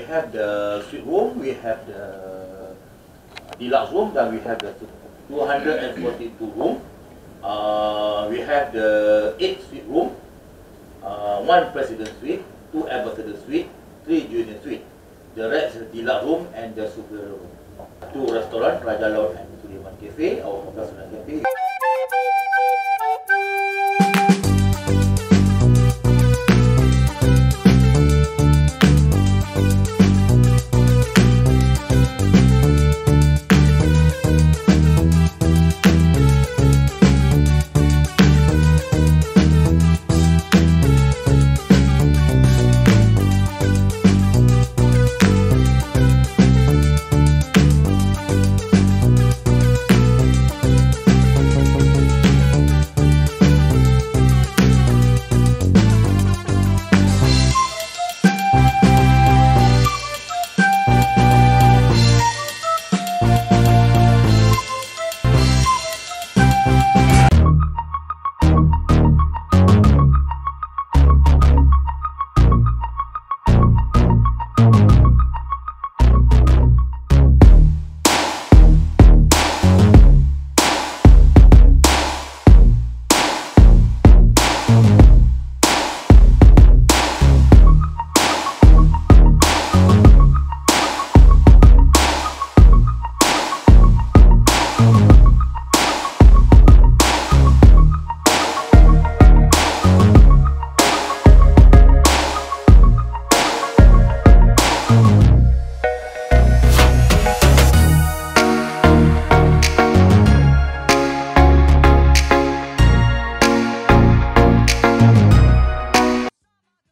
have the suite room, we have the deluxe room, then we have the 242 room. We have the 8 suite room, 1 president suite, 2 ambassador suite, 3 junior suite. The rest is deluxe room and the superior room. 2 restaurant, Raja Laut and Sudirman Cafe, our personal cafe.